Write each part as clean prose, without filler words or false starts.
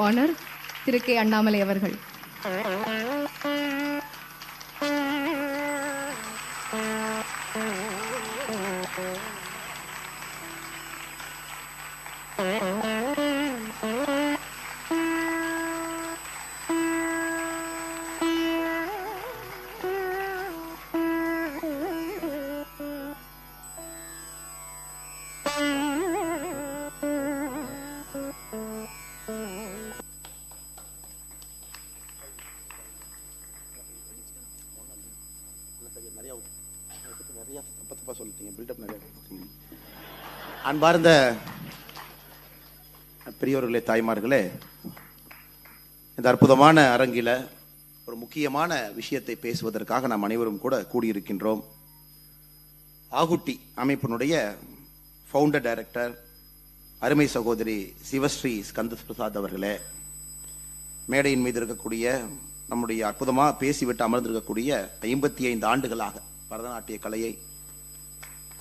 honor, திரு K.Annamalai அவர்கள். அன்பார்ந்த பெரியோர்களே, தாய்மார்களே, இந்த அற்புதமான அரங்கில ஒரு முக்கியமான விஷயத்தை பேசுவதற்காக நாம் அனைவரும் கூட கூடியிருக்கின்றோம். ஆகுட்டி அமைப்பினுடைய ஃபவுண்டர் டைரக்டர் அருமை சகோதரி சிவஸ்ரீ ஸ்கந்த பிரசாத் அவர்களே, மேடையின் மீது இருக்கக்கூடிய நம்முடைய அற்புதமாக பேசிவிட்டு அமர்ந்திருக்கக்கூடிய 55 ஆண்டுகளாக பரதநாட்டிய கலையை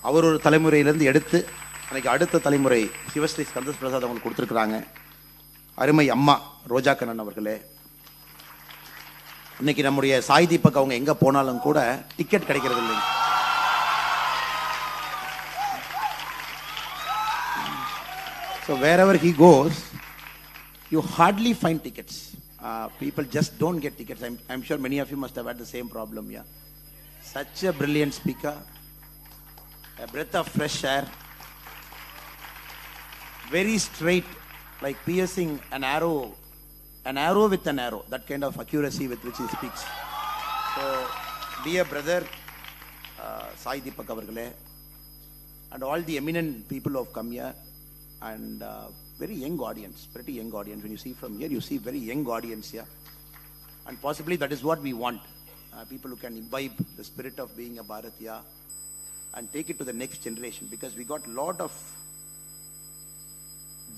அவர் ஒரு தலைமுறையிலிருந்து எடுத்து அன்னைக்கு அடுத்த தலைமுறை சிவஸ்ரீ ஸ்கந்த பிரசாத் அவங்களுக்கு கொடுத்துருக்குறாங்க. அருமை அம்மா ரோஜா கண்ணன் அவர்களே, இன்னைக்கு நம்முடைய சாய் தீபக் அவங்க எங்க போனாலும் கூட டிக்கெட் கிடைக்கிறது இல்லைங்க. So wherever he goes, you hardly find tickets. People just don't get tickets. I'm sure many of you must have had the same problem. Yeah, such a brilliant speaker, a breath of fresh air, very straight, like piercing an arrow with an arrow, that kind of accuracy with which he speaks. So dear brother Sai Deepak avargale, and all the eminent people who have come here, and very young audience, pretty young audience. When you see from here, you see very young audience here, and possibly that is what we want, people who can imbibe the spirit of being a Bharatiya and take it to the next generation, because we got a lot of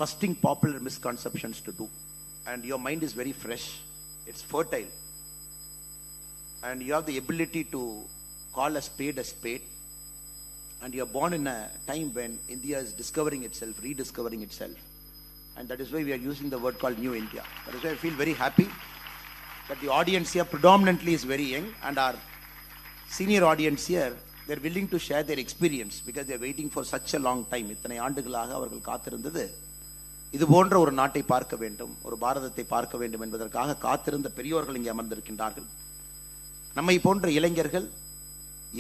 busting popular misconceptions to do, and your mind is very fresh, it's fertile, and you have the ability to call a spade, and you are born in a time when India is discovering itself, rediscovering itself, and that is why we are using the word called New India. That is why I feel very happy that the audience here predominantly is very young, and our senior audience here, they are willing to share their experience because they are waiting for such a long time. இத்தனை ஆண்டுகளாக அவர்கள் காத்திருந்தது இது போன்ற ஒரு நாட்டை பார்க்க வேண்டும், ஒரு பாரதத்தை பார்க்க வேண்டும் என்பதற்காக காத்திருந்த பெரியோர்கள் இங்கே அமர்ந்திருக்கின்றார்கள். நம்மை போன்ற இளைஞர்கள்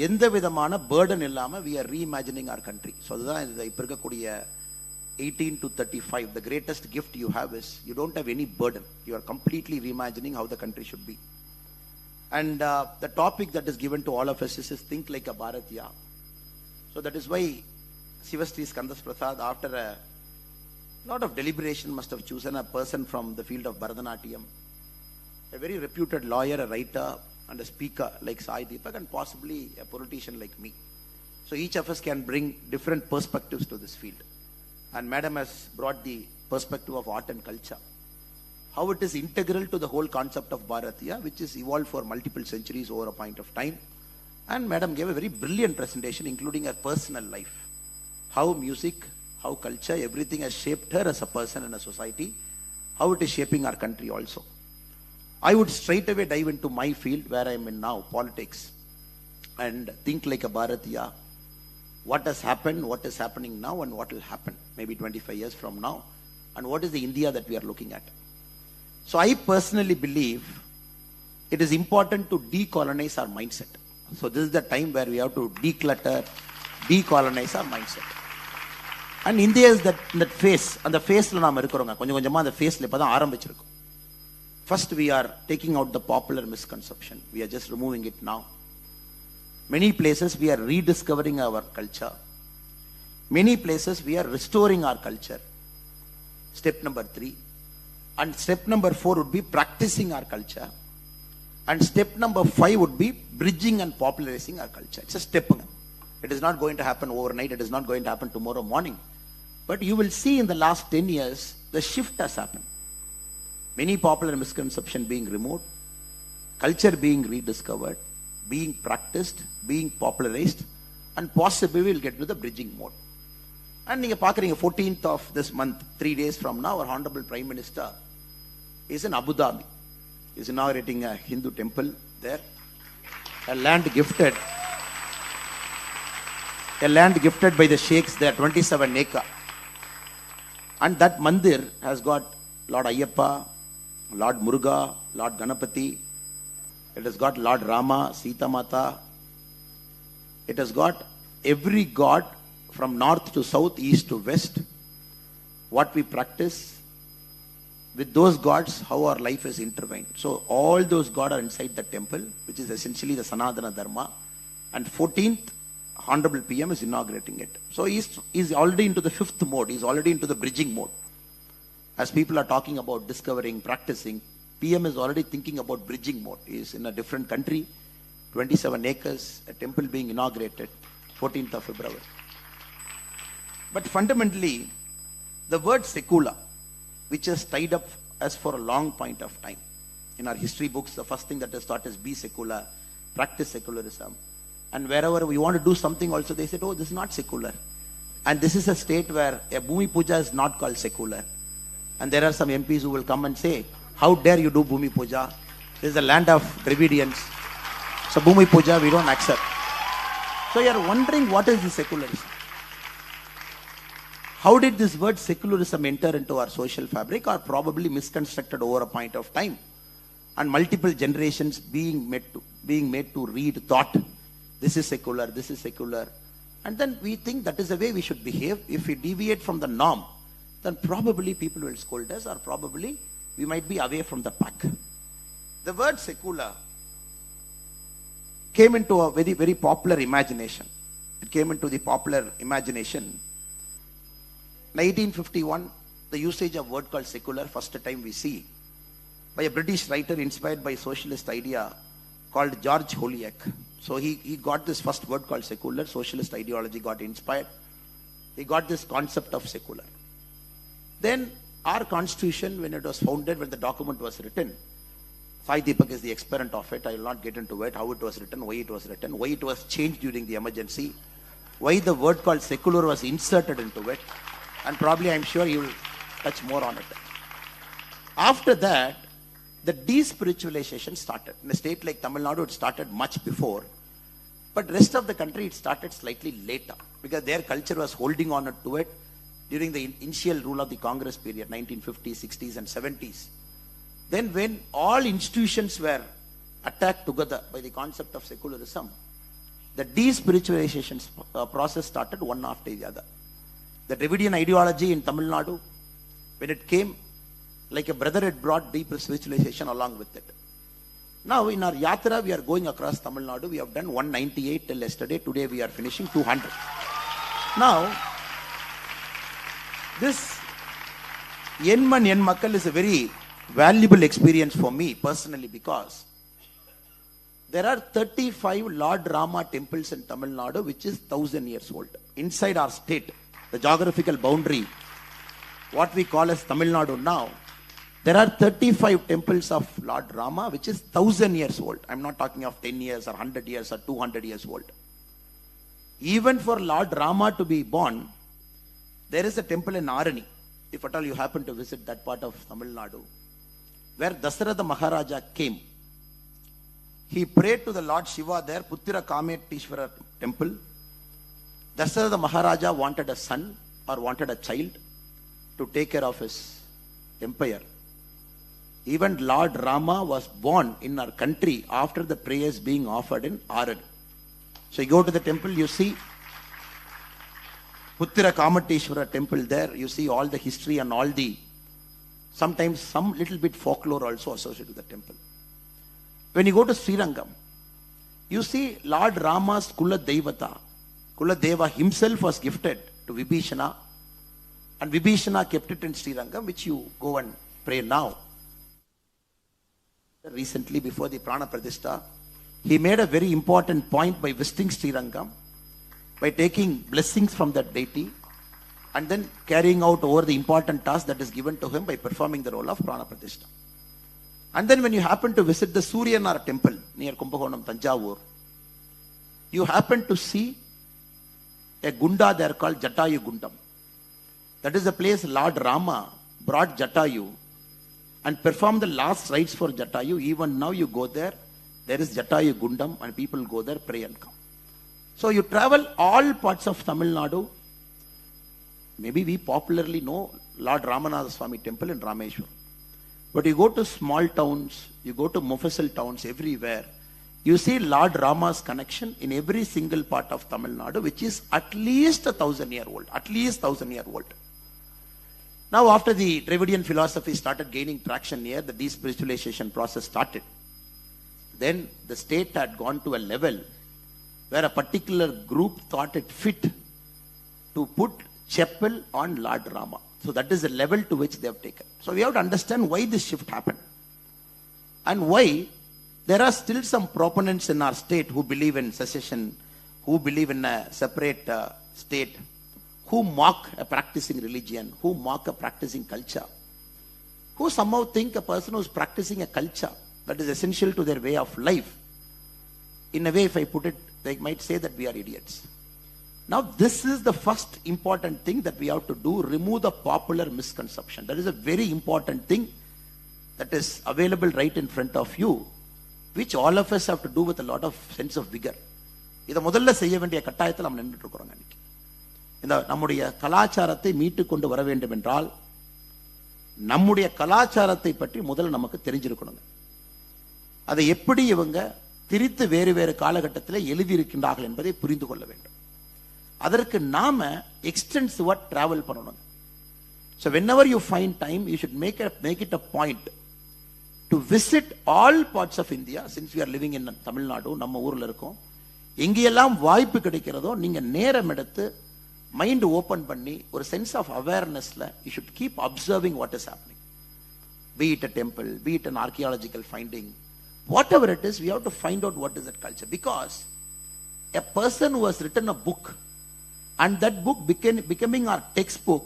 எந்த விதமான பேர்டன் இல்லாம we are reimagining our country. So அதுதான் இப்ப இருக்கக்கூடிய 18 to 35, the greatest gift you have is you don't have any burden. You are completely reimagining how the country should be. And the topic that is given to all of us is think like a Bharatiya. So that is why Sivasri Skandas Prasad, after a lot of deliberation, must have chosen a person from the field of Bharatanatyam, a very reputed lawyer, a writer, and a speaker like Sai Deepak, and possibly a politician like me. So each of us can bring different perspectives to this field. And Madam has brought the perspective of art and culture, how it is integral to the whole concept of Bharatiya, which is evolved for multiple centuries over a point of time. And Madam gave a very brilliant presentation, including her personal life, how music, how culture, everything has shaped her as a person in a society, how it is shaping our country also. I would straight away dive into my field where I am in now, politics, and think like a Bharatiya. What has happened, what is happening now, and what will happen maybe 25 years from now, and what is the India that we are looking at. So I personally believe it is important to decolonize our mindset. So this is the time where we have to declutter, decolonize our mindset. And India is that phase, and the phase la naam irukranga konjam konjama அந்த phase-ல இப்பதான் ஆரம்பிச்சிருக்கோம். First we are taking out the popular misconception. We are just removing it now. Many places we are rediscovering our culture. Many places we are restoring our culture. Step number 3. And step number 4 would be practicing our culture. And step number 5 would be bridging and popularizing our culture. It's a step. It is not going to happen overnight. It is not going to happen tomorrow morning. But you will see in the last 10 years, the shift has happened. Many popular misconceptions being removed, culture being rediscovered, being practiced, being popularized, and possibly we'll get to the bridging mode. And you are 14th of this month, 3 days from now, our Honorable Prime Minister He's in Abu Dhabi. He's inaugurating a Hindu temple there. A land gifted by the sheikhs there, 27 acre. And that mandir has got Lord Ayyappa, Lord Muruga, Lord Ganapati. It has got Lord Rama, Sita Mata. It has got every god from north to south, east to west. What we practice with those gods, how our life is intertwined. So all those gods are inside the temple, which is essentially the Sanatana Dharma. And 14th, Honorable PM is inaugurating it. So he's already into the fifth mode. He's already into the bridging mode. As people are talking about discovering, practicing, PM is already thinking about bridging mode. He's in a different country, 27 acres, a temple being inaugurated, 14th of February. But fundamentally, the word secular, which is tied up as for a long point of time. In our history books, the first thing that is taught is be secular, practice secularism. And wherever we want to do something also, they said, oh, this is not secular. And this is a state where a Bhumi Puja is not called secular. And there are some MPs who will come and say, how dare you do Bhumi Puja? This is the land of Dravidians. So Bhumi Puja, we don't accept. So you are wondering, what is the secularism? How did this word secularism enter into our social fabric, or probably misconstructed over a point of time? And multiple generations being made to read thought, this is secular, this is secular. And then we think that is the way we should behave. If we deviate from the norm, then probably people will scold us, or probably we might be away from the pack. The word secular came into a very, very popular imagination. It came into the popular imagination. 1951, the usage of word called secular, first time we see, by a British writer inspired by socialist idea called George Holyoake. So he got this first word called secular, socialist ideology got inspired. He got this concept of secular. Then our constitution, when it was founded, when the document was written, Sai Deepak is the exponent of it. I will not get into it, how it was written, why it was changed during the emergency, why the word called secular was inserted into it, and probably I'm sure you will touch more on it. After that, the despiritualization started. In a state like Tamil Nadu, it started much before, but rest of the country, it started slightly later, because their culture was holding on to it during the initial rule of the Congress period, 1950s, 60s and 70s. Then when all institutions were attacked together by the concept of secularism, the despiritualization process started one after the other. The Dravidian ideology in Tamil Nadu, when it came, like a brother, had brought deep spiritualization along with it. Now in our Yatra, we are going across Tamil Nadu. We have done 198 till yesterday. Today we are finishing 200. Now, this Yenman Yen Makkal is a very valuable experience for me personally, because there are 35 Lord Rama temples in Tamil Nadu, which is 1,000 years old. Inside our state, the geographical boundary, what we call as Tamil Nadu now, there are 35 temples of Lord Rama, which is 1,000 years old. I'm not talking of 10 years or 100 years or 200 years old. Even for Lord Rama to be born, there is a temple in Arani, if at all you happen to visit that part of Tamil Nadu, where Dasaratha Maharaja came. He prayed to the Lord Shiva there, Puttira Kametishvara temple. Dasaratha Maharaja wanted a son or wanted a child to take care of his empire. Even Lord Rama was born in our country after the prayers being offered in Arani. So you go to the temple, you see Puttira Kamateshwara temple there, you see all the history and all the, sometimes some little bit folklore also associated with the temple. When you go to Srirangam, you see Lord Rama's Kula Devata. Kula Deva himself was gifted to Vibhishana, and Vibhishana kept it in Srirangam, which you go and pray now. Recently, before the Prana Pradishta, he made a very important point by visiting Srirangam, by taking blessings from that deity, and then carrying out over the important task that is given to him by performing the role of Prana Pradishta. And then when you happen to visit the Suryanara temple near Kumbakonam, Tanjavur, you happen to see a Gunda there called Jatayu Gundam. That is the place Lord Rama brought Jatayu and perform the last rites for Jatayu. Even now you go there, there is Jatayu Gundam, and people go there, pray and come. So you travel all parts of Tamil Nadu. Maybe we popularly know Lord Ramanatha Swami temple in Rameshwaram. But you go to small towns, you go to Mufassal towns, everywhere, you see Lord Rama's connection in every single part of Tamil Nadu, which is at least 1,000-year old. At least 1,000-year old. Now, after the Dravidian philosophy started gaining traction here, the despiritualization process started. Then the state had gone to a level where a particular group thought it fit to put chapel on Lord Rama. So that is the level to which they have taken. So we have to understand why this shift happened. And why there are still some proponents in our state who believe in secession, who believe in a separate state, who mock a practicing religion, who mock a practicing culture, who somehow think a person who is practicing a culture that is essential to their way of life. In a way, if I put it, they might say that we are idiots. Now, this is the first important thing that we have to do, remove the popular misconception. That is a very important thing that is available right in front of you, which all of us have to do with a lot of sense of vigor. இதை முதல்ல செய்ய வேண்டிய கட்டாயத்தில் நம்ம நின்றுட்டு இருக்கிறோம். அன்னைக்கு இந்த நம்முடைய கலாச்சாரத்தை மீட்டு கொண்டு வர வேண்டும் என்றால் நம்முடைய கலாச்சாரத்தை பற்றி முதல்ல நமக்கு தெரிஞ்சிருக்கணுங்க. அதை எப்படி இவங்க திரித்து வேறு வேறு காலகட்டத்தில் எழுதியிருக்கின்றார்கள் என்பதை புரிந்து கொள்ள வேண்டும். அதற்கு நாம எக்ஸ்டென்சிவா டிராவல் பண்ணணும். So whenever you find time, you should make it a point to visit all parts of India. Since we are living in Tamil Nadu, நம்ம ஊர்ல இருக்கோம், எங்கெல்லாம் வாய்ப்பு கிடைக்கிறதோ நீங்க நேரம் எடுத்து மைண்ட் ஓபன் பண்ணி ஒரு சென்ஸ் ஆஃப் அவேர்னஸ்ல you should keep observing what is happening. Be it a temple, be it an archaeological finding, whatever it is, we have to find out what is that culture. Because a person who has written a book and that book becoming our textbook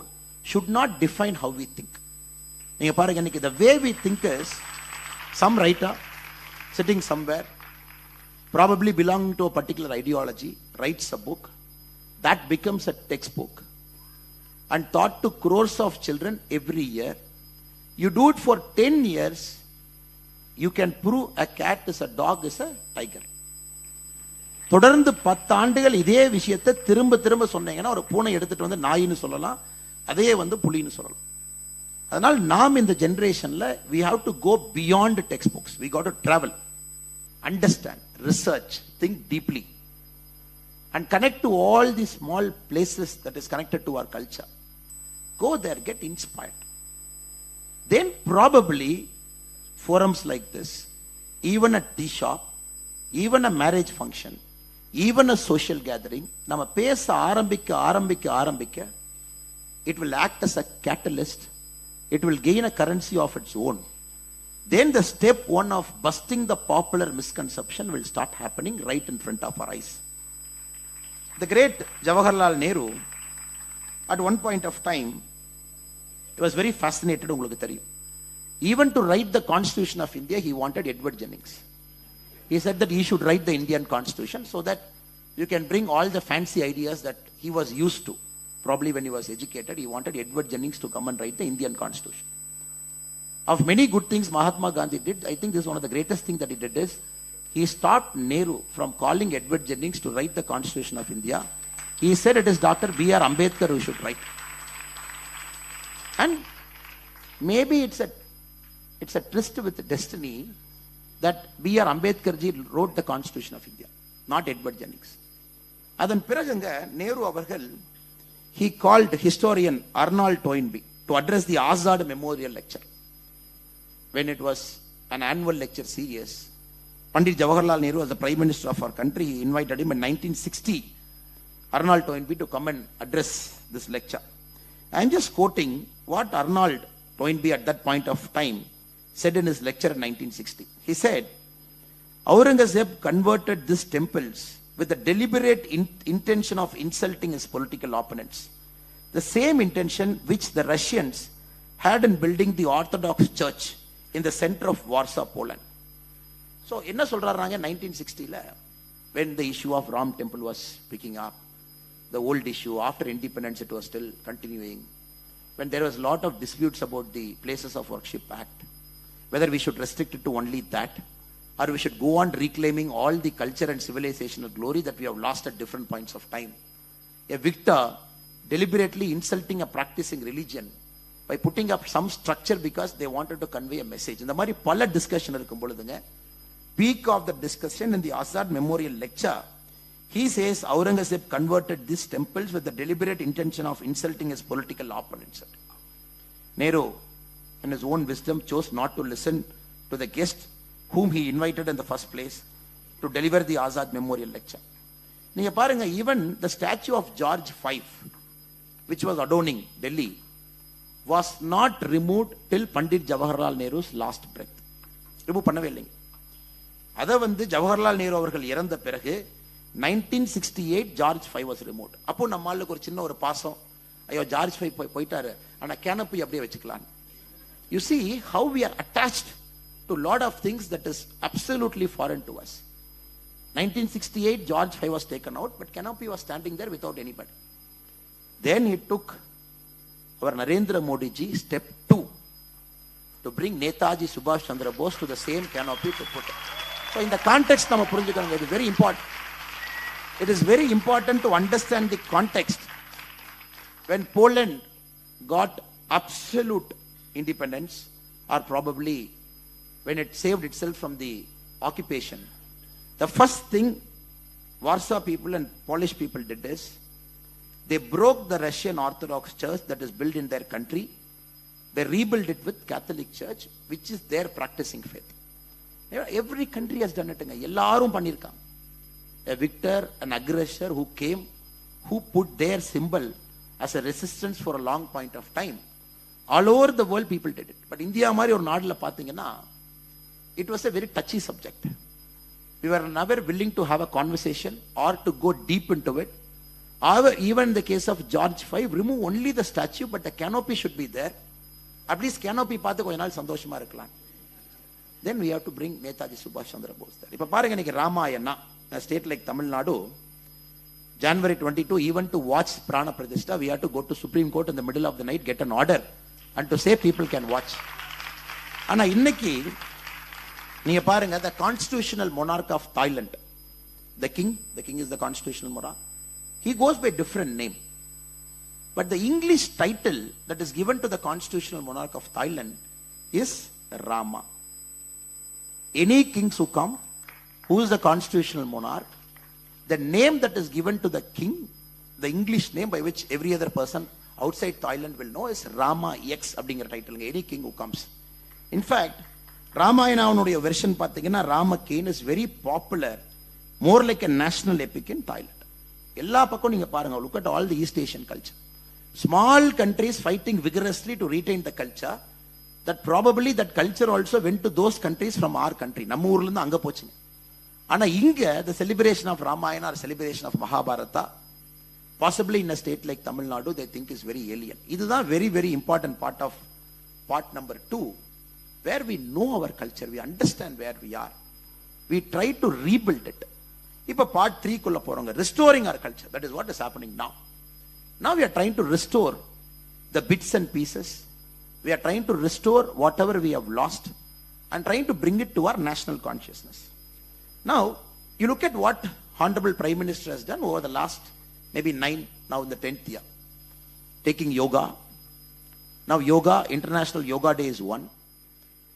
should not define how we think. நீங்க பாருங்க, இன்னைக்கு the way we think is, some writer sitting somewhere, probably belonging to a particular ideology, writes a book that becomes a textbook and taught to crores of children every year. You do it for 10 years, you can prove a cat is a dog is a tiger. தொடர்ந்து 10 ஆண்டுகள் இதே விஷயத்தை திரும்ப திரும்ப சொன்னீங்கன்னா ஒரு பூனை எடுத்துட்டு வந்து நாயின்னு சொல்லலாம், அதே வந்து புலின்னு சொல்லலாம். அதனால் நாம் இந்த ஜெனரேஷன்ல we have to go beyond textbooks. We got to travel, understand, research, think deeply and connect to all these small places that is connected to our culture. Go there, get inspired. Then probably forums like this, even a tea shop, even a marriage function, even a social gathering, நம்ம பேச ஆரம்பிக்க it will act as a catalyst. It will gain a currency of its own. Then the step one of busting the popular misconception will start happening right in front of our eyes. The great Jawaharlal Nehru, at one point of time, he was very fascinated. உங்களுக்கு தெரியும், even to write the Constitution of India, he wanted Edward Jennings. He said that he should write the Indian Constitution so that you can bring all the fancy ideas that he was used to. Probably when he was educated, he wanted Edward Jennings to come and write the Indian Constitution. Of many good things Mahatma Gandhi did, I think this is one of the greatest things that he did is, he stopped Nehru from calling Edward Jennings to write the Constitution of India. He said it is Dr. B.R. Ambedkar who should write. And maybe it's a tryst with destiny that B.R. Ambedkar ji wrote the Constitution of India, not Edward Jennings. அதன் பிறகுங்க நேரு அவர்கள், he called historian Arnold Toynbee to address the Azad Memorial Lecture. When it was an annual lecture series, Pandit Jawaharlal Nehru, as the Prime Minister of our country, he invited him in 1960, Arnold Toynbee, to come and address this lecture. I am just quoting what Arnold Toynbee at that point of time said in his lecture in 1960. He said, Aurangzeb converted these temples with the deliberate intention of insulting his political opponents. The same intention which the Russians had in building the Orthodox Church in the center of Warsaw, Poland. So, என்ன சொல்றாங்க 1960ல, when the issue of Ram Temple was picking up, the old issue, after independence it was still continuing, when there was a lot of disputes about the Places of Worship Act, whether we should restrict it to only that, or we should go on reclaiming all the culture and civilizational glory that we have lost at different points of time. A victor deliberately insulting a practicing religion by putting up some structure because they wanted to convey a message. இந்த மாதிரி பல discussion இருக்கும் பொழுதுங்க, peak of the discussion in the Azad Memorial Lecture, he says Aurangzeb converted these temples with the deliberate intention of insulting his political opponents. Nehru, in his own wisdom, chose not to listen to the guest whom he invited in the first place to deliver the Azad Memorial Lecture. நீங்க பாருங்க, even the statue of George V, which was adorning Delhi, was not removed till Pandit Jawaharlal Nehru's last breath. Remove பண்ணவே இல்லைங்க. அதை ஜவஹர்லால் நேரு அவர்கள் இறந்த பிறகு 1968 George 5 was removed. அப்போ நம்ம ஆளுக்கு ஒரு சின்ன ஒரு பாசம், ஐயோ ஜார்ஜ் 5 போயிட்டாரு, ஆனா கேனப்பி அப்படியே வச்சுக்கலாம். You see how we are attached to lot of things that is absolutely foreign to us. 1968 George 5 was taken out, but canopy was standing there without anybody. Then he took our Narendra Modi ji step 2 to bring Netaji Subhash Chandra Bose to the same canopy to put it. So in the context nama purinjukanga, it is very important. It is very important to understand the context. When Poland got absolute independence, or probably when it saved itself from the occupation, the first thing Warsaw people and Polish people did is they broke the Russian Orthodox Church that is built in their country. They rebuilt it with Catholic Church, which is their practicing faith. Every country has done it. எல்லாரும் பண்ணிருக்காங்க. A victor, an aggressor who came, who put their symbol as a resistance for a long point of time. All over the world people did it. But India மாதிரி ஒரு நாடுல பாத்தீங்கன்னா, it was a very touchy subject. We were never willing to have a conversation or to go deep into it. However, even in the case of George V, remove only the statue, but the canopy should be there. At least canopy பார்த்து கொஞ்ச நாள் சந்தோஷமா இருக்கலாம். Then we have to bring Netaji Subhash Chandra Bose there. இப்ப பாருங்க, இன்னைக்கு Ramayana, a state like Tamil Nadu, January 22, even to watch Prana Pradishta, we have to go to Supreme Court in the middle of the night, get an order, and to say people can watch. ஆனா இன்னைக்கு நீங்க பாருங்க, the constitutional monarch of Thailand, the king is the constitutional monarch. He goes by different name. But the English title that is given to the constitutional monarch of Thailand is Rama. Any kings who come, who is the constitutional monarch, the name that is given to the king, the English name by which every other person outside Thailand will know, is Rama X அப்படிங்கிற title. Any king who comes. In fact, ராமாயணாவுடைய version பார்த்தீங்கன்னா, Ramakien is very popular, more like a national epic in Thailand. எல்லா பக்கம் நீங்க பாருங்க, look at all the East Asian culture. Small countries fighting vigorously to retain the culture, that probably that culture also went to those countries from our country. நம்ம ஊர்ல இருந்து அங்க போச்சுங்க. ஆனா இங்க the celebration of Ramayana or celebration of Mahabharata, possibly in a state like Tamil Nadu, they think is very alien. இதுதான் very very important part of part number 2, where we know our culture, we understand where we are, we try to rebuild it. இப்ப part 3 குள்ள போறோங்க, restoring our culture. That is what is happening now. Now we are trying to restore the bits and pieces. We are trying to restore whatever we have lost and trying to bring it to our national consciousness. Now, you look at what Honorable Prime Minister has done over the last maybe 9, now in the 10th year. Taking yoga. Now yoga, International Yoga Day is 1.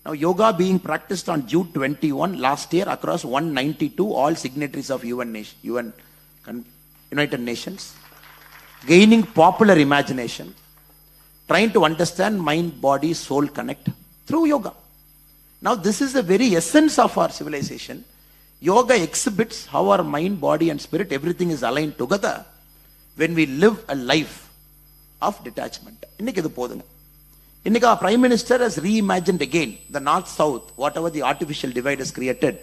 Now yoga being practiced on June 21 last year across 192 all signatories of United Nations. Gaining popular imagination, trying to understand mind, body, soul connect through yoga. Now this is the very essence of our civilization. Yoga exhibits how our mind, body and spirit, everything is aligned together when we live a life of detachment. இன்னைக்கு இது போதுங்க. இன்னைக்கு our Prime Minister has reimagined again the north-south, whatever the artificial divide is created.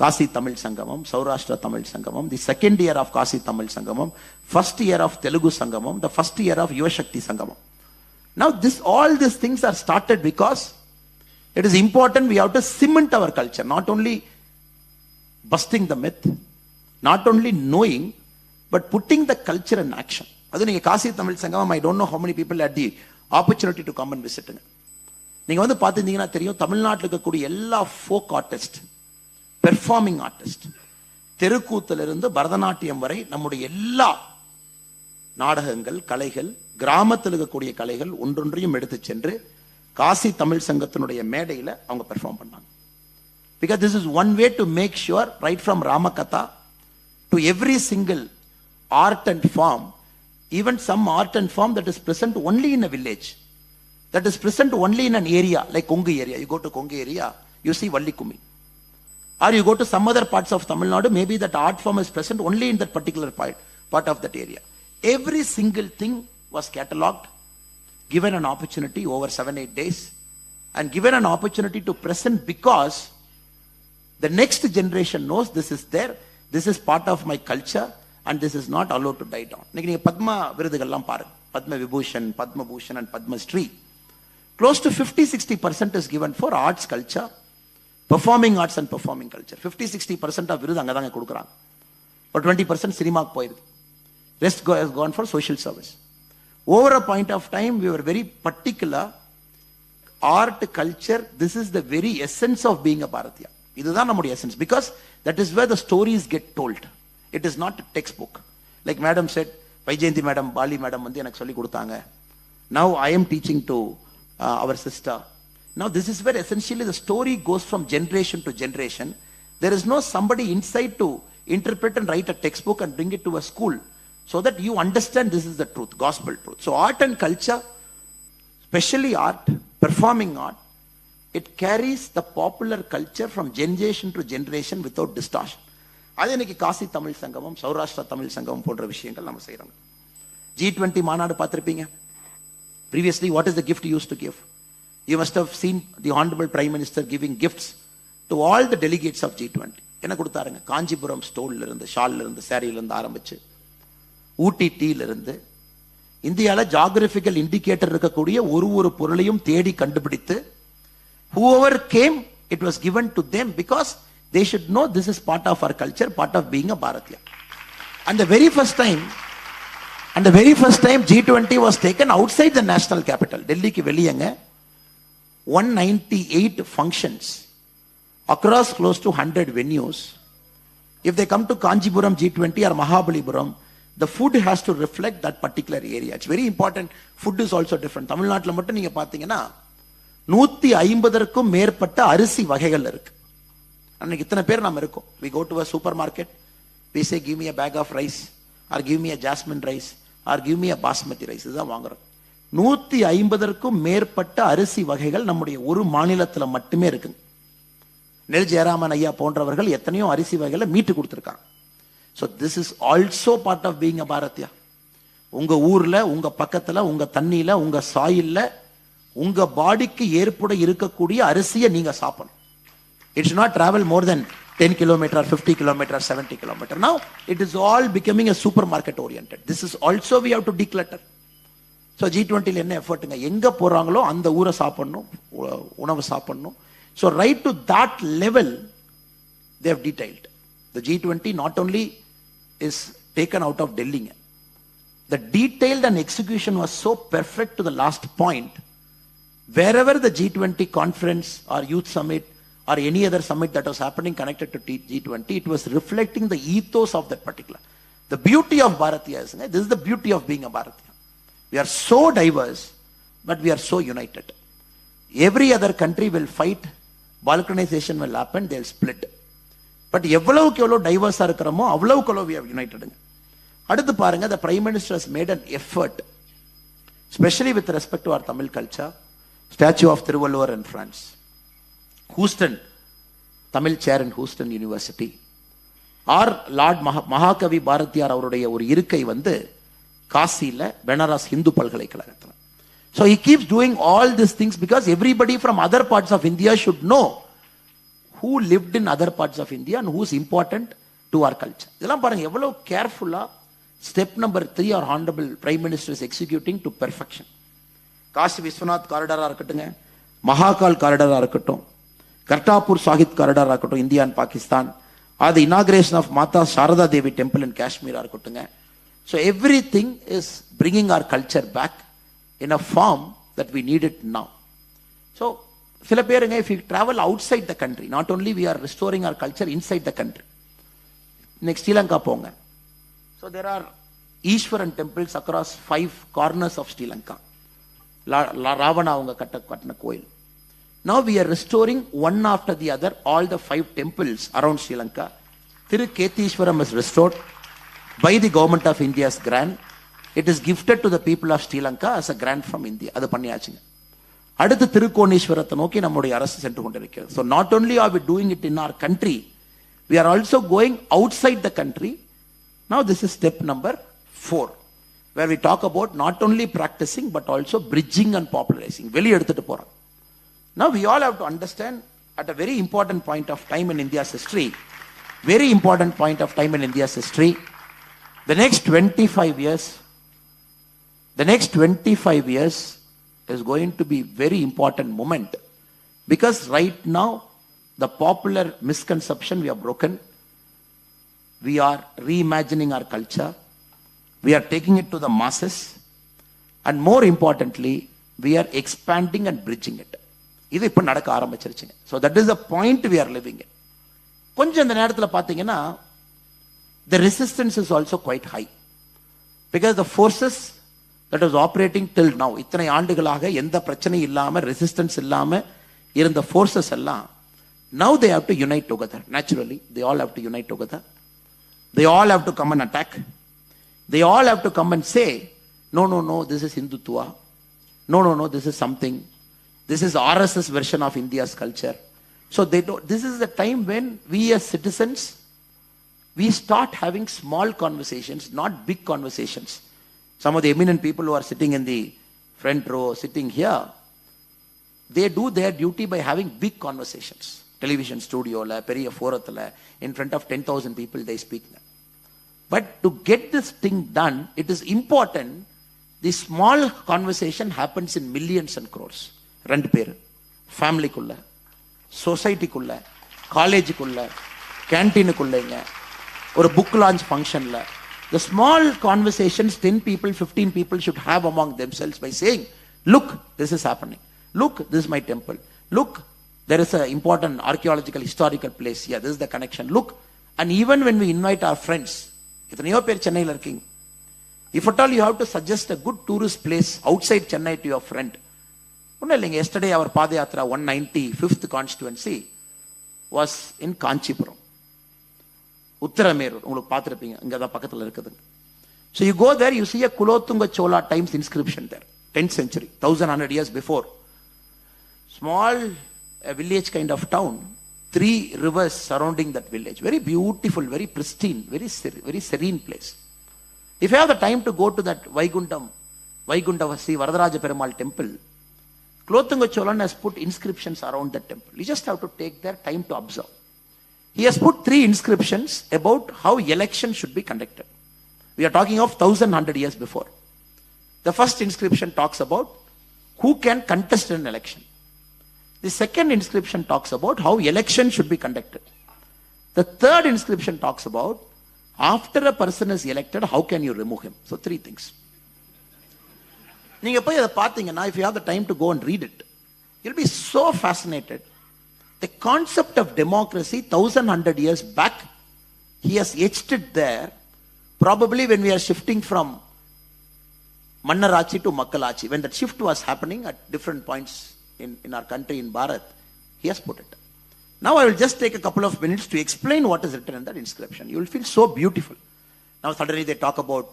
Kasi Tamil Sangamam, Saurashtra Tamil Sangamam, the second year of Kasi Tamil Sangamam, first year of Telugu Sangamam, the first year of Yuva Shakti Sangamam. Now all these things are started because it is important we have to cement our culture, not only busting the myth, not only knowing, but putting the culture in action. Adu neenga Kasi Tamil Sangamam, I don't know how many people had the opportunity to come and visit. நீங்க வந்து பார்த்துருந்தீங்கன்னா தெரியும், தமிழ்நாட்டில் இருக்கக்கூடிய எல்லா folk artist, performing artist, தெருக்கூத்திலிருந்து பரதநாட்டியம் வரை நம்முடைய எல்லா நாடகங்கள், கலைகள், கிராமத்தில் இருக்கக்கூடிய கலைகள் ஒன்றொன்றையும் எடுத்து சென்று காசி தமிழ் சங்கத்தினுடைய மேடையில் அவங்க பெர்ஃபார்ம் பண்ணாங்க. Because this is one way to make sure, right from Ramakatha to every single art and form, even some art and form that is present only in a village, that is present only in an area like Kongu area. You go to Kongu area, you see Valli Kumi. Or you go to some other parts of Tamil Nadu, maybe that art form is present only in that particular part of that area. Every single thing was catalogued, given an opportunity over 7-8 days, and given an opportunity to present, because the next generation knows this is there, this is part of my culture, and this is not allowed to die down. நீங்க பத்மா விருதுகள்லாம் பாருங்க, Padma Vibhushan, Padma Bhushan and Padma Sri. Close to 50-60% is given for arts, culture, performing arts and performing culture. 50-60% of விருது அங்கதாங்க கொடுக்குறாங்க. ஒரு 20% சினிமாக்கு போயிருக்கு. Rest has gone for social service. Over a point of time, we were very particular. Art, culture, this is the very essence of being a Bharatiya. இதுதான் நம்முடைய essence, because that is where the stories get told. It is not a textbook. Like Madam said, Vaijayanti Madam, Bali Madam வந்து எனக்கு சொல்லி கொடுத்தாங்க. Now I am teaching to our sister. Now this is where essentially the story goes from generation to generation. There is no somebody inside to interpret and write a textbook and bring it to a school so that you understand this is the truth, gospel truth. So art and culture, especially art, performing art, it carries the popular culture from generation to generation without distortion. அது இன்னைக்கு காசி தமிழ் சங்கமம், சௌராஷ்டிரா தமிழ் சங்கமம் போன்ற விஷயங்கள் நம்ம செய்யறோம். G20 மாநாடு பார்த்திருப்பீங்க. Previously, what is the gift you used to give? You must have seen the Honorable Prime Minister giving gifts to all the delegates of G20. என்ன கொடுத்தாருங்க? காஞ்சிபுரம் ஸ்டோல்ல இருந்து, ஷால்ல இருந்து, சாரியில இருந்து ஆரம்பிச்சு ஊட்டி டீல இருந்து இந்தியாவில் ஜியோகிராபிக்கல் இண்டிகேட்டர் இருக்கக்கூடிய ஒரு பொருளையும் தேடி கண்டுபிடித்து, whoever came, it was given to them because they should know this is part of our culture, part of being a Bharatiya. And the very first time G20 was taken outside the national capital, Delhi ki veliyanga, 198 functions across close to 100 venues. If they come to Kanjipuram G20 or Mahabalipuram, the food has to reflect that particular area. It's very important. Food is also different. Tamil Nadu மட்டும் நீங்க பாத்தீங்கன்னா 150க்கும் மேற்பட்ட அரிசி வகைகள் இருக்கு. அன்னைக்கு இத்தனை பேர் நாம இருக்கோம். We go to a supermarket, we say give me a bag of rice or give me a jasmine rice or give me a basmati rice. இதுதான் வாங்குறோம். 150க்கும் மேற்பட்ட அரிசி வகைகள் நம்முடைய ஒரு மாநிலத்துல மட்டுமே இருக்கு. நெல் ஜெயராமன் ஐயா போன்றவர்கள் எத்தனையோ அரிசி வகைகளை மீட்டு கொடுத்திருக்காங்க. So this is also part of being a Bharatiya. உங்க ஊர்ல, உங்க பக்கத்துல, உங்க தண்ணியில, உங்க சாயில்ல, உங்க பாடிக்கு ஏற்பட இருக்கக்கூடிய அரிசியை நீங்க சாப்பிடணும். It should not travel more than 10 km, 50 km, 70 km. Now it is all becoming a supermarket oriented. This is also we have to declutter. So G20 என்ன எஃபர்ட்டுங்க? எங்க போறாங்களோ அந்த ஊரை சாப்பிடணும், உணவு சாப்பிடணும். So right to that level they have detailed. The G20 not only is taken out of Delhi. The detailed and execution was so perfect to the last point. Wherever the G20 conference or youth summit or any other summit that was happening connected to G20, it was reflecting the ethos of that particular. The beauty of Bharatiya is, this is the beauty of being a Bharatiya. We are so diverse, but we are so united. Every other country will fight, balkanization will happen, they'll split. But எவ்வளவுக்கு எவ்வளவு டைவர்ஸா இருக்கிறோமோ அவ்வளவுக்கு எவ்வளவு we have united. அடுத்து பாருங்க, the Prime Minister has made an effort, especially with respect to our Tamil culture, statue of Thiruvalluvar in France, Houston, Tamil chair in Houston University, or Lord Mahakavi Bharatiyar அவருடைய ஒரு இருக்கை வந்து காசியில பெனாரஸ் இந்து பல்கலைக்கழகத்தில். So he keeps doing all these things because everybody from other parts of India should know who lived in other parts of India and who is important to our culture. இதெல்லாம் பாருங்க எவ்வளவு கேர்ஃபுல்லா step number 3 our honorable prime minister is executing to perfection. Kashi Vishwanath காரிடாரா இருக்கட்டுங்க, மகாகால் காரிடாரா இருக்கட்டும், கர்தாப்பூர் சாஹித் காரிடாரா இருக்கட்டும், India and Pakistan, அது inauguration of Mata Saradha Devi temple in Kashmira இருக்கட்டுங்க. So everything is bringing our culture back in a form that we need it now. So, சில பேருங்க, if you travel outside the country, not only we are restoring our culture inside the country. Next, Sri Lanka போங்க. So there are Ishwaran temples across 5 corners of Sri Lanka. Ravana avanga kattana கோயில். Now we are restoring one after the other all the 5 temples around Sri Lanka. Tiruketishwaram is restored by the government of India's grant. It is gifted to the people of Sri Lanka as a grant from India. அது பண்ணியாச்சுங்க. அடுத்து திருக்கோணேஸ்வரத்தை நோக்கி நம்முடைய அரசு சென்று கொண்டிருக்கிறது. So not only are we doing it in our country, we are also going outside the country. Now this is step number 4, where we talk about not only practicing but also bridging and popularizing. வெளிய எடுத்துட்டு போறோம். Now we all have to understand at a very important point of time in India's history, very important point of time in India's history, the next 25 years is going to be very important moment, because right now the popular misconception we have broken. We are reimagining our culture. We are taking it to the masses. And more importantly, we are expanding and bridging it. இது இப்ப நடக்க ஆரம்பிச்சிருச்சுங்க. So that is the point we are living in. கொஞ்சம் இந்த நேரத்துல பாத்தீங்கன்னா, the resistance is also quite high. Because the forces that was operating till now, இத்தனை ஆண்டுகளாக எந்த பிரச்சனையும் இல்லாம, ரெசிஸ்டன்ஸ் இல்லாம இருந்த forces எல்லாம், now they have to unite together. Naturally, they all have to unite together. They all have to come and attack. They all have to come and say, no, this is Hindutva. No, this is something. This is RSS version of India's culture. So this is the time when we as citizens, we start having small conversations, not big conversations. Some of the eminent people who are sitting in the front row, sitting here, they do their duty by having big conversations. Television studio, Periya Forathla, in front of 10,000 people they speak. But to get this thing done, it is important. The small conversation happens in millions and crores. ரெண்டு பேர், ஃபேமிலிக்குள்ள, சொசைட்டிக்குள்ள, காலேஜுக்குள்ள, கேன்டீனுக்குள்ளங்க, ஒரு book launch ஃபங்க்ஷன்ல, the small conversations 10 people, 15 people should have among themselves by saying, look, this is happening. Look, this is my temple. Look, there is an important archaeological, historical place here. This is the connection. Look, and even when we invite our friends, எத்தனையோ பேர் சென்னையில் இருக்கீங்க, if at all you have to suggest a good tourist place outside Chennai to your friend, ஒன்றும் இல்லைங்க, yesterday our பாதயாத்ரா 195th constituency was in Kanchipuram. Uthiramerur, உங்களுக்கு பார்த்துருப்பீங்க, இங்கே தான் பக்கத்தில் இருக்குதுங்க. So you go there, you see a Kulothunga Chola times inscription there, 10th century, 1100 years before. Small, a village kind of town, 3 rivers surrounding that village. Very beautiful, very pristine, very serene place. If you have the time to go to that Vaigundavasi Varadaraja Perumal temple, Kulothunga Cholan has put inscriptions around that temple. You just have to take their time to observe. He has put 3 inscriptions about how election should be conducted. We are talking of 1100 years before. The first inscription talks about who can contest an election. The second inscription talks about how election should be conducted. The third inscription talks about after a person is elected, how can you remove him? So 3 things. நீங்க போய் அதை பார்த்தீங்கன்னா, if you have the time to go and read it, you'll be so fascinated. The concept of democracy 1100 years back, he has etched it there. Probably when we are shifting from Mannarachi to Makkalachi, when that shift was happening at different points in our country, in Bharat, he has put it. Now I will just take a couple of minutes to explain what is written in that inscription. You will feel so beautiful. Now suddenly they talk about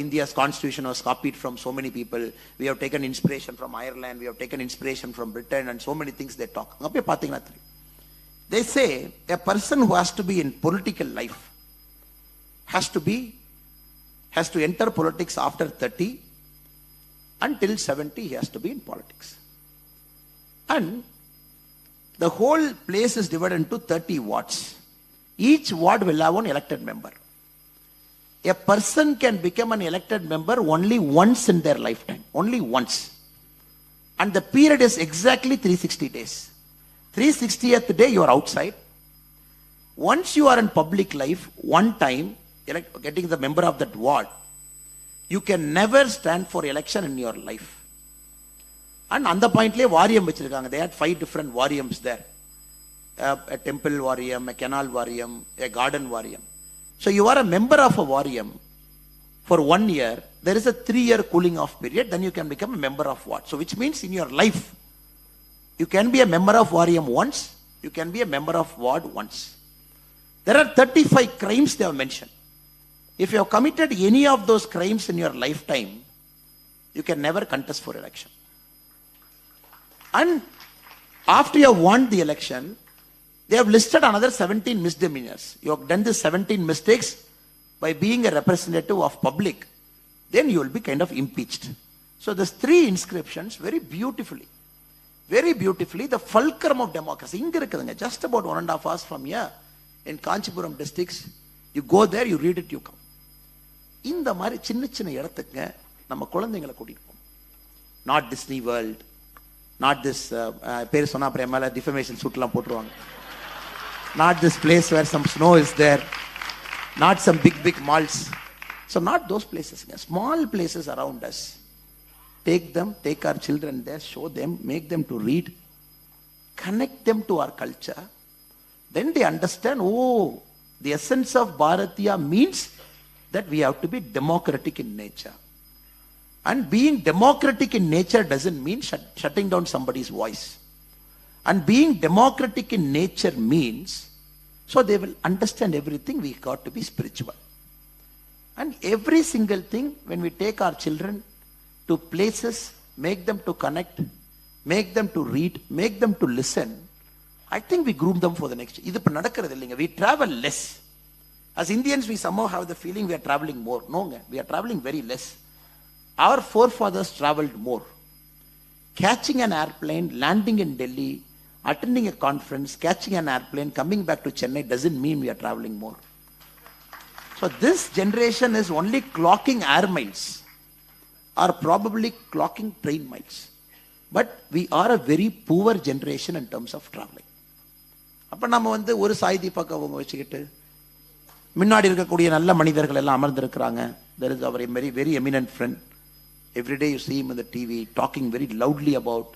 India's constitution was copied from so many people. We have taken inspiration from Ireland. We have taken inspiration from Britain, and so many things they talk. They say a person who has to be in political life has to enter politics after 30. Until 70, he has to be in politics. And the whole place is divided into 30 wards. Each ward will have one elected member. A person can become an elected member only once in their lifetime. Only once. And the period is exactly 360 days. 360th day you are outside. Once you are in public life, one time, getting the member of that ward, you can never stand for election in your life. And on the point, they had 5 different variums there. A temple varium, a canal varium, a garden varium. So you are a member of a varium for 1 year. There is a 3-year cooling off period. Then you can become a member of what? So which means in your life, you can be a member of varium once. You can be a member of ward once. There are 35 crimes they have mentioned. If you have committed any of those crimes in your lifetime, you can never contest for election. And after you have won the election, they have listed another 17 misdemeanors. You have done the 17 mistakes by being a representative of public. Then you will be kind of impeached. So there's 3 inscriptions very beautifully, the fulcrum of democracy. Just about 1.5 hours from here in Kanchipuram districts, you go there, you read it, you come. In the mari chinna chinna edathukku நம்ம குழந்தைகளை கூட்டிட்டு போவோம். Not Disney World, not this பேர் சொன்னா அப்புறம் மேல defamation சூட்லாம் போட்டுருவாங்க. Not this place where some snow is there, not some big malls. So not those places, small places around us. Take them, take our children there, show them, make them to read, connect them to our culture. Then they understand, oh, the essence of Bharatiya means that we have to be democratic in nature. And being democratic in nature doesn't mean shutting down somebody's voice. And being democratic in nature means, so they will understand everything, we got to be spiritual. And every single thing, when we take our children to places, make them to connect, make them to read, make them to listen, I think we groom them for the next. We travel less. As Indians, we somehow have the feeling we are traveling more. No, we are traveling very less. Our forefathers traveled more. Catching an airplane, landing in Delhi, attending a conference, catching an airplane, coming back to Chennai doesn't mean we are traveling more. So this generation is only clocking air miles, or probably clocking train miles. But we are a very poor generation in terms of traveling. அப்ப நம்ம ஒரு சாய்தி பக்கம் அவங்க வச்சுக்கிட்டு முன்னாடி இருக்கக்கூடிய நல்ல மனிதர்கள் எல்லாம் அமர்ந்திருக்கிறாங்க. There is our very eminent friend. Every day you see him on the TV talking very loudly about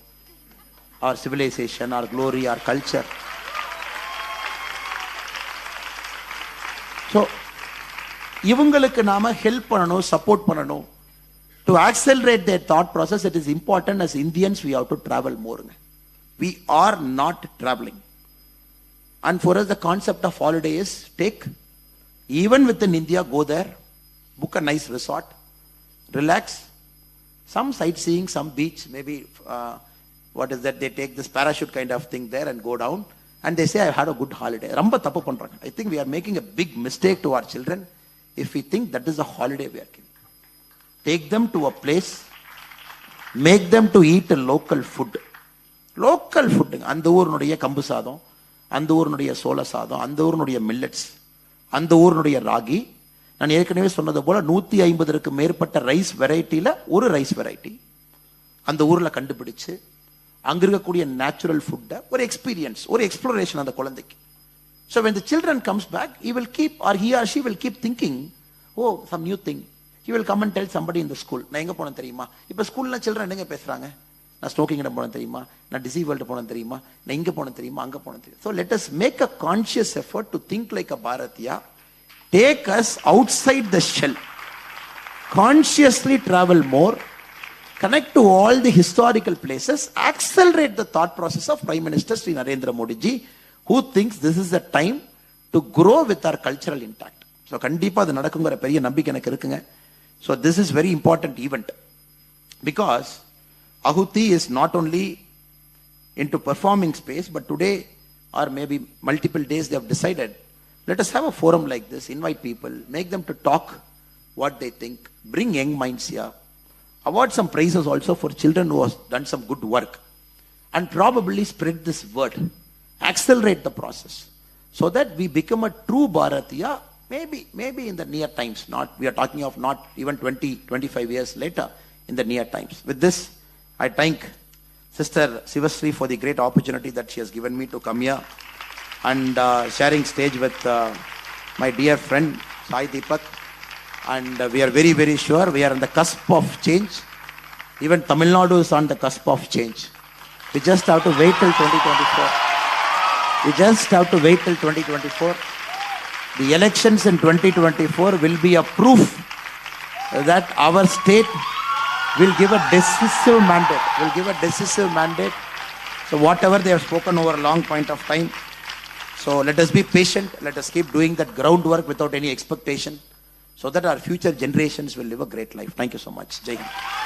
our civilization, our glory, our culture. So இவங்களுக்கு நாம ஹெல்ப் பண்ணணும், சப்போர்ட் பண்ணணும். To accelerate their thought process, it is important as Indians we have to travel more. We are not traveling. And for us the concept of holiday is take, even within India, go there, book a nice resort, relax, some sightseeing, some beach, maybe what is that, they take this parachute kind of thing there and go down and they say I had a good holiday. Ramba tappu pandranga. I think we are making a big mistake to our children if we think that is a holiday we are giving. Take them to a place, make them to eat a local food. Local food. அந்த ஊருடைய கம்பு சாதம், அந்த ஊருடைய சோள சாதம், அந்த ஊருடைய மில்லட்ஸ், அந்த ஊருடைய ராகி. நான் ஏற்கனவே சொன்னது போல 150க்கு மேற்பட்ட ரைஸ் வெரைட்டில ஒரு ரைஸ் வெரைட்டி அந்த ஊர்ல கண்டுபிடிச்சு அங்க இருக்கக்கூடிய நேச்சுரல் ஃபுட்டை ஒரு எக்ஸ்பீரியன்ஸ், ஒரு எக்ஸ்ப்ளோரேஷன் அந்த குழந்தைக்கு. So when the children comes back, he will keep, or he or she will keep thinking, oh, some new thing. He will come and tell somebody in the school, நான் எங்க போனேன் தெரியுமா? இப்ப ஸ்கூல்ல children என்னங்க பேசுறாங்க? நான் ஸ்மோக்கிங் இடம் போனேன் தெரியுமா, நான் டிசி வேர்ல்டு போனேன் தெரியுமா, நான் இங்க போனேன் தெரியுமா, அங்க போனேன் தெரியுமா. So let us make a conscious effort to think like a Bharatiya. Take us outside the shell. Consciously travel more. Connect to all the historical places. Accelerate the thought process of Prime Minister Sri Narendra Modi ji, who thinks this is the time to grow with our cultural intact. So கண்டிப்பா அது நடக்குங்கிற பெரிய நம்பிக்கை எனக்கு இருக்குங்க. So this is very important event because Ahuti is not only into performing space, but today or maybe multiple days they have decided, let us have a forum like this, invite people, make them to talk what they think, bring young minds here, award some prizes also for children who have done some good work, and probably spread this word, accelerate the process so that we become a true Bharatiya. Maybe in the near times, not, we are talking of not even 20-25 years later, in the near times. With this, I thank Sister Sivasri for the great opportunity that she has given me to come here and sharing stage with my dear friend Sai Deepak. And we are very, very sure we are on the cusp of change. Even Tamil Nadu is on the cusp of change. We just have to wait till 2024. We just have to wait till 2024. The elections in 2024 will be a proof that our state will give a decisive mandate. So whatever they have spoken over a long point of time. So let us be patient. Let us keep doing that groundwork without any expectation so that our future generations will live a great life. Thank you so much. Jai Hind.